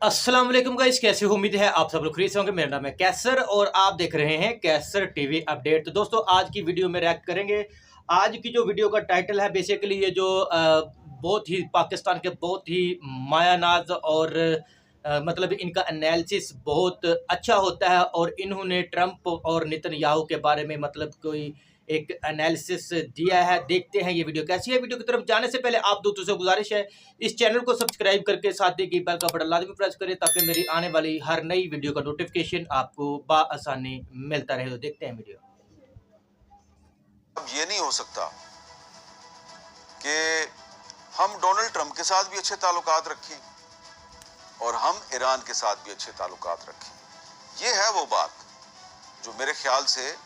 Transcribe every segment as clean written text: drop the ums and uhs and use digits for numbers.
अस्सलाम वालेकुम गाइस, कैसे हो? उम्मीद है आप सब लोग खरीद होंगे। मेरा नाम है कैसर और आप देख रहे हैं कैसर टीवी अपडेट। तो दोस्तों, आज की वीडियो में रिएक्ट करेंगे। आज की जो वीडियो का टाइटल है, बेसिकली ये जो बहुत ही पाकिस्तान के बहुत ही मायानाज और मतलब इनका एनालिसिस बहुत अच्छा होता है और इन्होंने ट्रंप और नेतन्याहू के बारे में मतलब कोई एक एनालिसिस दिया है। देखते हैं ये वीडियो कैसी है। वीडियो की तरफ जाने से पहले आप दोस्तों से गुजारिश है, इस चैनल को सब्सक्राइब करके साथ ही बेल का बटन लाजमी प्रेस करें ताकि मेरी आने वाली हर नई वीडियो का नोटिफिकेशन आपको बाआसानी मिलता रहे। तो देखते हैं वीडियो। अब ये नहीं हो सकता कि हम डोनाल्ड ट्रंप के साथ भी अच्छे ताल्लुकात रखें और हम ईरान के साथ भी अच्छे ताल्लुकात रखें। ये है वो बात जो मेरे ख्याल से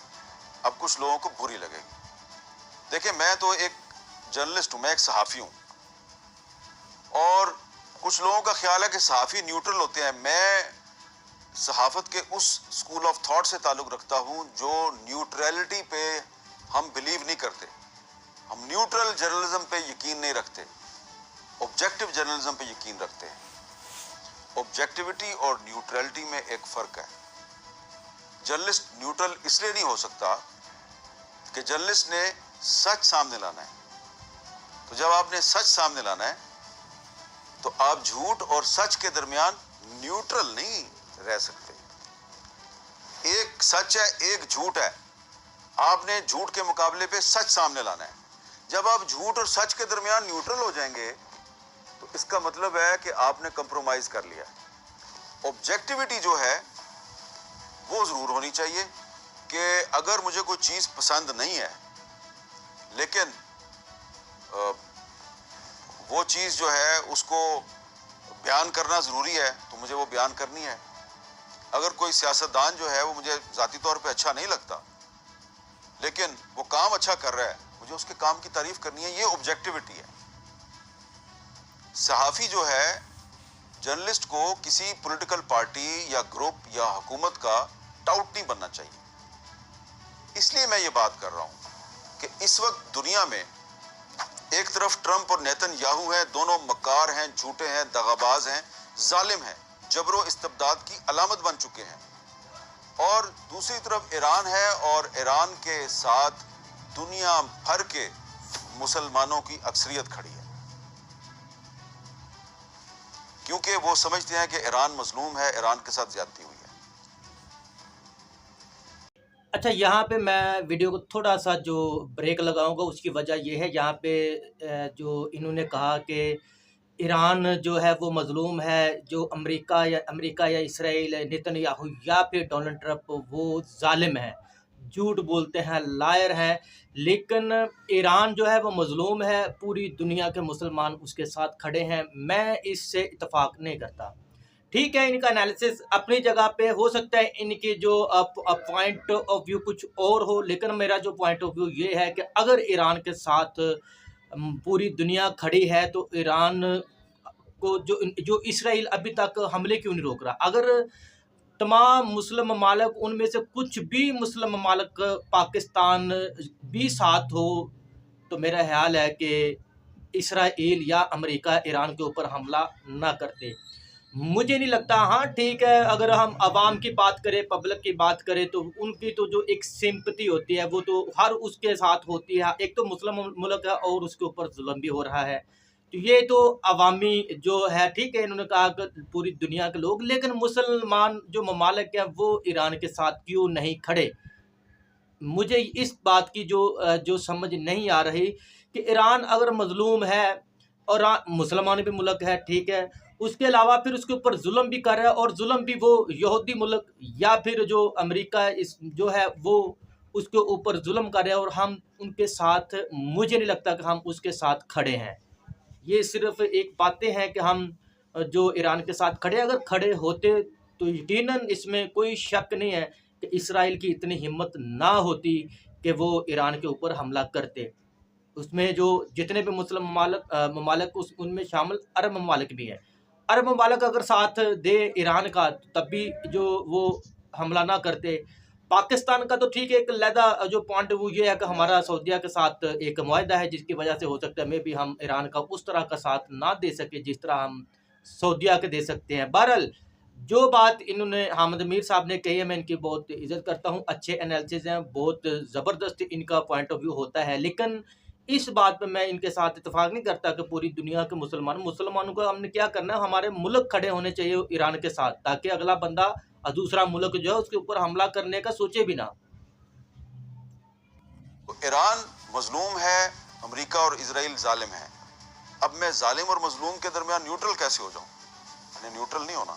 अब कुछ लोगों को बुरी लगेगी। देखिए, मैं तो एक जर्नलिस्ट हूं, मैं एक सहाफ़ी हूं और कुछ लोगों का ख्याल है कि सहाफ़ी न्यूट्रल होते हैं। मैं सहाफ़त के उस स्कूल ऑफ थॉट से ताल्लुक़ रखता हूं जो न्यूट्रलिटी पे हम बिलीव नहीं करते। हम न्यूट्रल जर्नलिज्म पे यकीन नहीं रखते, ऑब्जेक्टिव जर्नलिज्म पे यकीन रखते हैं। ऑब्जेक्टिविटी और न्यूट्रलिटी में एक फ़र्क है। जर्नलिस्ट न्यूट्रल इसलिए नहीं हो सकता कि जर्नलिस्ट ने सच सामने लाना है। तो जब आपने सच सामने लाना है तो आप झूठ और सच के दरमियान न्यूट्रल नहीं रह सकते। एक सच है, एक झूठ है। आपने झूठ के मुकाबले पे सच सामने लाना है। जब आप झूठ और सच के दरमियान न्यूट्रल हो जाएंगे तो इसका मतलब है कि आपने कंप्रोमाइज कर लिया। ऑब्जेक्टिविटी जो है वो जरूर होनी चाहिए कि अगर मुझे कोई चीज पसंद नहीं है लेकिन वो चीज जो है उसको बयान करना जरूरी है तो मुझे वो बयान करनी है। अगर कोई सियासतदान जो है वो मुझे जाती तौर पे अच्छा नहीं लगता लेकिन वो काम अच्छा कर रहा है, मुझे उसके काम की तारीफ करनी है। ये ऑब्जेक्टिविटी है। सहाफ़ी जो है, जर्नलिस्ट को किसी पॉलिटिकल पार्टी या ग्रुप या हुकूमत का टाउट नहीं बनना चाहिए। इसलिए मैं ये बात कर रहा हूं कि इस वक्त दुनिया में एक तरफ ट्रंप और नेतन्याहू हैं, दोनों मक्कार हैं, झूठे हैं, दगाबाज हैं, जालिम हैं, जबरो इस्तबदाद की अलामत बन चुके हैं। और दूसरी तरफ ईरान है और ईरान के साथ दुनिया भर के मुसलमानों की अक्सरियत खड़ी है क्योंकि वो समझते हैं कि ईरान मजलूम है, ईरान के साथ ज्यादती हुई है। अच्छा, यहाँ पे मैं वीडियो को थोड़ा सा जो ब्रेक लगाऊंगा उसकी वजह यह है, यहाँ पे जो इन्होंने कहा कि ईरान जो है वो मज़लूम है, जो अमेरिका या इसराइल नेतन्याहू या फिर डोनाल्ड ट्रंप वो ज़ालिम है, झूठ बोलते हैं, लायर हैं। लेकिन ईरान जो है वो मज़लूम है, पूरी दुनिया के मुसलमान उसके साथ खड़े हैं। मैं इससे इत्तेफाक नहीं करता। ठीक है, इनका एनालिसिस अपनी जगह पे हो सकता है, इनकी जो पॉइंट ऑफ व्यू कुछ और हो, लेकिन मेरा जो पॉइंट ऑफ व्यू ये है कि अगर ईरान के साथ पूरी दुनिया खड़ी है तो ईरान को जो जो इसराइल अभी तक हमले क्यों नहीं रोक रहा? अगर तमाम मुस्लिम ममालिक उनमें से कुछ भी मुस्लिम ममालिक पाकिस्तान भी साथ हो तो मेरा ख्याल है कि इसराइल या अमेरिका ईरान के ऊपर हमला ना करते। मुझे नहीं लगता। हाँ ठीक है, अगर हम आवाम की बात करें, पब्लिक की बात करें तो उनकी तो जो एक सिंपैथी होती है वो तो हर उसके साथ होती है। एक तो मुस्लिम मुल्क है और उसके ऊपर जुल्म भी हो रहा है, तो ये तो अवामी जो है, ठीक है, इन्होंने कहा कि पूरी दुनिया के लोग, लेकिन मुसलमान जो ममालिक हैं वो ईरान के साथ क्यों नहीं खड़े? मुझे इस बात की जो समझ नहीं आ रही कि ईरान अगर मजलूम है और मुसलमान भी मुल्क है, ठीक है, उसके अलावा फिर उसके ऊपर जुल्म भी कर रहा है और जुल्म भी वो यहूदी मुल्क या फिर जो अमेरिका इस जो है वो उसके ऊपर जुल्म कर रहे हैं और हम उनके साथ, मुझे नहीं लगता कि हम उसके साथ खड़े हैं। ये सिर्फ एक बातें हैं कि हम जो ईरान के साथ खड़े, अगर खड़े होते तो यकीनन इसमें कोई शक नहीं है कि इसराइल की इतनी हिम्मत ना होती कि वो ईरान के ऊपर हमला करते। उसमें जो जितने भी मुस्लिम ममालिक उनमें शामिल अरब ममालिक भी हैं। अरब ममालिक अगर साथ दे ईरान का तब भी जो वो हमला ना करते। पाकिस्तान का तो ठीक है, एक लहदा जो पॉइंट वो ये है कि हमारा सऊदीया के साथ एक मुआहदा है जिसकी वजह से हो सकता है मे भी हम ईरान का उस तरह का साथ ना दे सके जिस तरह हम सऊदीया के दे सकते हैं। बहरहाल जो बात इन्होंने हामिद मीर साहब ने कही है, मैं इनकी बहुत इज़्ज़त करता हूँ, अच्छे एनालिसिस हैं, बहुत ज़बरदस्त इनका पॉइंट ऑफ व्यू होता है। लेकिन इस बात पे मैं इनके साथ इत्तेफाक नहीं करता कि पूरी दुनिया के मुसलमानों को हमने क्या करना है, हमारे मुल्क खड़े होने चाहिए ईरान के साथ, ताकि अगला बंदा दूसरा मुल्क जो है उसके ऊपर हमला करने का सोचे भी ना। तो ईरान मजलूम है, अमेरिका और इजराइल जालिम है। अब मैं जालिम और मजलूम के दरमियान न्यूट्रल कैसे हो जाऊं? मैंने न्यूट्रल नहीं होना।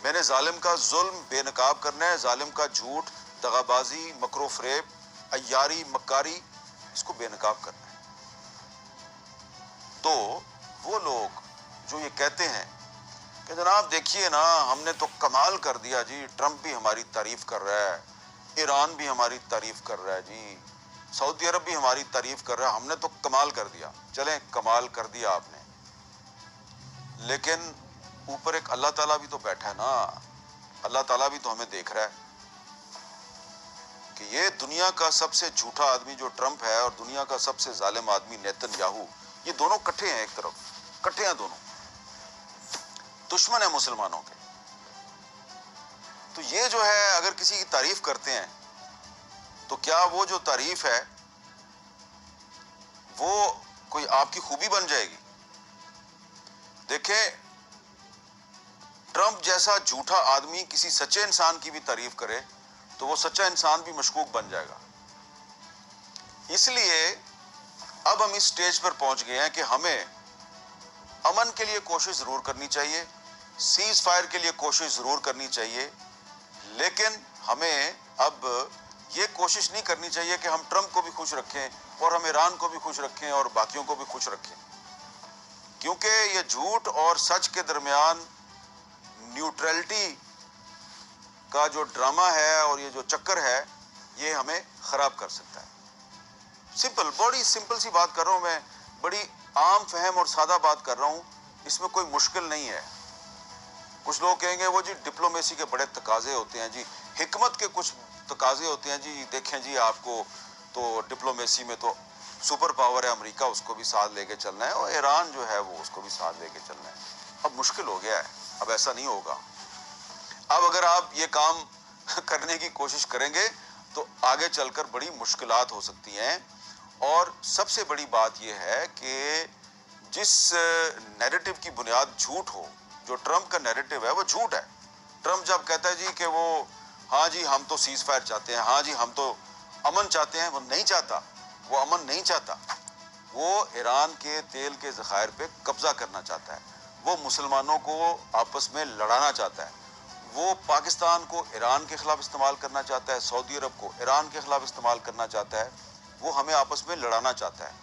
मैंने जालिम का जुल्म बेनकाब करना है, जालिम का झूठ, दगाबाजी, मकरो फरेब, अय्यारी, मक्कारी, इसको बेनकाब करना है। तो वो लोग जो ये कहते हैं कि जनाब देखिए ना, हमने तो कमाल कर दिया जी, ट्रंप भी हमारी तारीफ कर रहा है, ईरान भी हमारी तारीफ कर रहा है जी, सऊदी अरब भी हमारी तारीफ कर रहा है, हमने तो कमाल कर दिया। चलें, कमाल कर दिया आपने, लेकिन ऊपर एक अल्लाह ताला भी तो बैठा है ना। अल्लाह ताला भी तो हमें देख रहा है कि ये दुनिया का सबसे झूठा आदमी जो ट्रंप है और दुनिया का सबसे जालिम आदमी नेतन्याहू, ये दोनों इकट्ठे हैं। एक तरफ इकट्ठे हैं दोनों, दुश्मन है मुसलमानों के। तो ये जो है, अगर किसी की तारीफ करते हैं तो क्या वो जो तारीफ है वो कोई आपकी खूबी बन जाएगी? देखें, ट्रंप जैसा झूठा आदमी किसी सच्चे इंसान की भी तारीफ करे तो वो सच्चा इंसान भी मशकूक बन जाएगा। इसलिए अब हम इस स्टेज पर पहुंच गए हैं कि हमें अमन के लिए कोशिश जरूर करनी चाहिए, सीज फायर के लिए कोशिश जरूर करनी चाहिए, लेकिन हमें अब ये कोशिश नहीं करनी चाहिए कि हम ट्रंप को भी खुश रखें और हम ईरान को भी खुश रखें और बाकियों को भी खुश रखें, क्योंकि ये झूठ और सच के दरमियान न्यूट्रलिटी का जो ड्रामा है और ये जो चक्कर है, ये हमें खराब कर सकता है। सिंपल, बड़ी सिंपल सी बात कर रहा हूं मैं, बड़ी आम फहम और सादा बात कर रहा हूं, इसमें कोई मुश्किल नहीं है। कुछ लोग कहेंगे वो जी डिप्लोमेसी के बड़े तकाजे होते हैं जी, हिकमत के कुछ तकाजे होते हैं जी, देखें जी आपको तो डिप्लोमेसी में तो सुपर पावर है अमेरिका, उसको भी साथ लेके चलना है, और ईरान जो है वो उसको भी साथ लेके चलना है। अब मुश्किल हो गया है, अब ऐसा नहीं होगा। अब अगर आप ये काम करने की कोशिश करेंगे तो आगे चलकर बड़ी मुश्किलात हो सकती हैं। और सबसे बड़ी बात यह है कि जिस नैरेटिव की बुनियाद झूठ हो, जो ट्रंप का नैरेटिव है वो झूठ है। ट्रंप जब कहता है जी कि वो हाँ जी हम तो सीज फायर चाहते हैं, हाँ जी हम तो अमन चाहते हैं, वो नहीं चाहता, वो अमन नहीं चाहता। वो ईरान के तेल के ज़खायर पे कब्जा करना चाहता है, वो मुसलमानों को आपस में लड़ाना चाहता है, वो पाकिस्तान को ईरान के खिलाफ इस्तेमाल करना चाहता है, सऊदी अरब को ईरान के खिलाफ इस्तेमाल करना चाहता है, वो हमें आपस में लड़ाना चाहता है।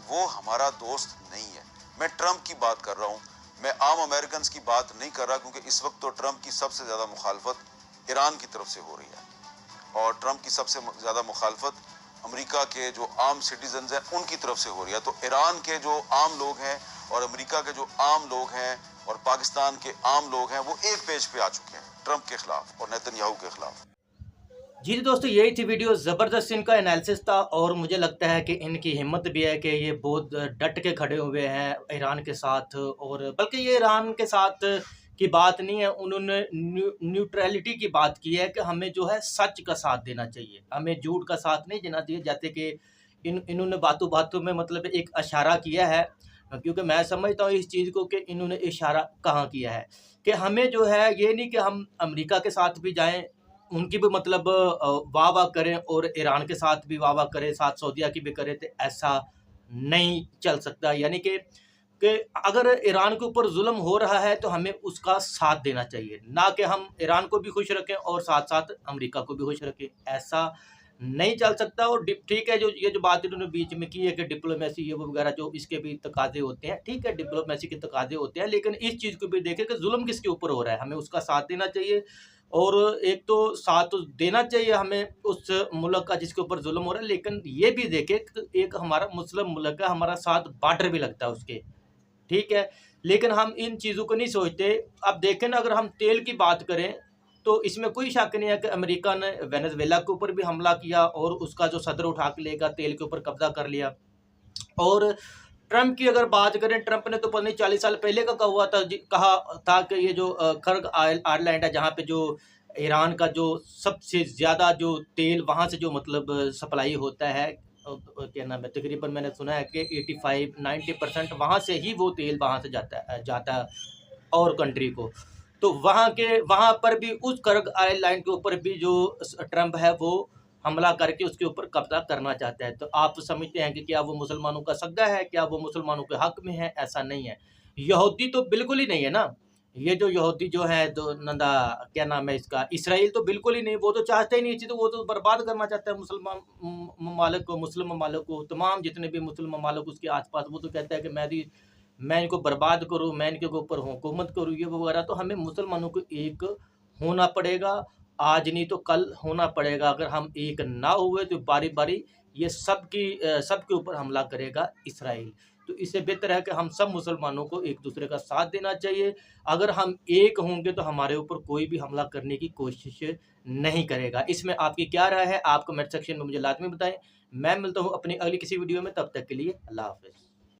वो हमारा दोस्त नहीं है। मैं ट्रंप की बात कर रहा हूँ, मैं आम अमेरिकन की बात नहीं कर रहा, क्योंकि इस वक्त तो ट्रंप की सबसे ज़्यादा मुखालफत ईरान की तरफ से हो रही है और ट्रंप की सबसे ज़्यादा मुखालफत अमेरिका के जो आम सिटीजन्स हैं उनकी तरफ से हो रही है। तो ईरान के जो आम लोग हैं और अमेरिका के जो आम लोग हैं और पाकिस्तान के आम लोग हैं, वो एक पेज पे आ चुके हैं ट्रंप के खिलाफ और नेतन्याहू के खिलाफ। जी दोस्तों, यही थी वीडियो, ज़बरदस्त इनका एनालिसिस था और मुझे लगता है कि इनकी हिम्मत भी है कि ये बहुत डट के खड़े हुए हैं ईरान के साथ। और बल्कि ये ईरान के साथ की बात नहीं है, उन्होंने न्यूट्रलिटी की बात की है कि हमें जो है सच का साथ देना चाहिए, हमें झूठ का साथ नहीं देना चाहिए। जैसे कि इन्होंने बातों बातों में मतलब एक इशारा किया है, क्योंकि मैं समझता हूँ इस चीज़ को कि इन्होंने इशारा कहाँ किया है कि हमें जो है ये नहीं कि हम अमेरिका के साथ भी जाएं, उनकी भी मतलब वाह वाह करें और ईरान के साथ भी वाह वाह करें, साथ सऊदीया की भी करें, तो ऐसा नहीं चल सकता। यानी कि अगर ईरान के ऊपर जुल्म हो रहा है तो हमें उसका साथ देना चाहिए, ना कि हम ईरान को भी खुश रखें और साथ साथ अमेरिका को भी खुश रखें, ऐसा नहीं चल सकता। और ठीक है, जो ये जो बात इन्होंने बीच में की है कि डिप्लोमेसी ये वो वगैरह, जो इसके भी तकाजे होते हैं, ठीक है डिप्लोमेसी के तकाजे होते हैं, लेकिन इस चीज़ को भी देखें कि जुल्म किसके ऊपर हो रहा है, हमें उसका साथ देना चाहिए। और एक तो साथ तो देना चाहिए हमें उस मुल्क का जिसके ऊपर जुल्म हो रहा है, लेकिन ये भी देखें कि एक हमारा मुस्लिम मुल्क है, हमारा साथ बॉर्डर भी लगता है उसके, ठीक है, लेकिन हम इन चीज़ों को नहीं सोचते। अब देखें ना, अगर हम तेल की बात करें तो इसमें कोई शक नहीं है कि अमेरिका ने वेनेजुएला के ऊपर भी हमला किया और उसका जो सदर उठा के लेगा तेल के ऊपर कब्जा कर लिया। और ट्रंप की अगर बात करें, ट्रंप ने तो पता नहीं 40 साल पहले का हुआ था, कहा था कि ये जो कर्ग आयरलैंड है, जहाँ पे जो ईरान का जो सबसे ज़्यादा जो तेल वहाँ से जो मतलब सप्लाई होता है, क्या नाम है, तकरीबन मैंने सुना है कि 85-90% वहाँ से ही वो तेल वहाँ से जाता है और कंट्री को। तो वहाँ पर भी उस कर्ग आइलैंड के ऊपर भी जो ट्रंप है वो हमला करके उसके ऊपर कब्जा करना चाहता है। तो आप समझते हैं कि क्या वो मुसलमानों का सगा है? क्या वो मुसलमानों के हक में है? ऐसा नहीं है। यहूदी तो बिल्कुल ही नहीं है ना। ये जो यहूदी जो है, तो नंदा क्या नाम है इसका, इसराइल तो बिल्कुल ही नहीं। वो तो चाहते ही नहीं चीज़, वो तो बर्बाद करना चाहता है मुसलमान ममालिक को, मुस्लिम ममालिक को, तमाम जितने भी मुस्लिम ममालिक उसके आसपास। वो तो कहता है कि मैं इनको बर्बाद करूँ, मैं इनके ऊपर हुकूमत करूँ, ये वगैरह। तो हमें मुसलमानों को एक होना पड़ेगा, आज नहीं तो कल होना पड़ेगा। अगर हम एक ना हुए तो बारी-बारी ये सबके ऊपर हमला करेगा इसराइल। तो इससे बेहतर है कि हम सब मुसलमानों को एक दूसरे का साथ देना चाहिए। अगर हम एक होंगे तो हमारे ऊपर कोई भी हमला करने की कोशिश नहीं करेगा। इसमें आपकी क्या राय है? आप कमेंट सेक्शन में मुझे लाज़मी बताएँ। मैं मिलता हूँ अपनी अगली किसी वीडियो में, तब तक के लिए अल्लाह हाफ़िज़।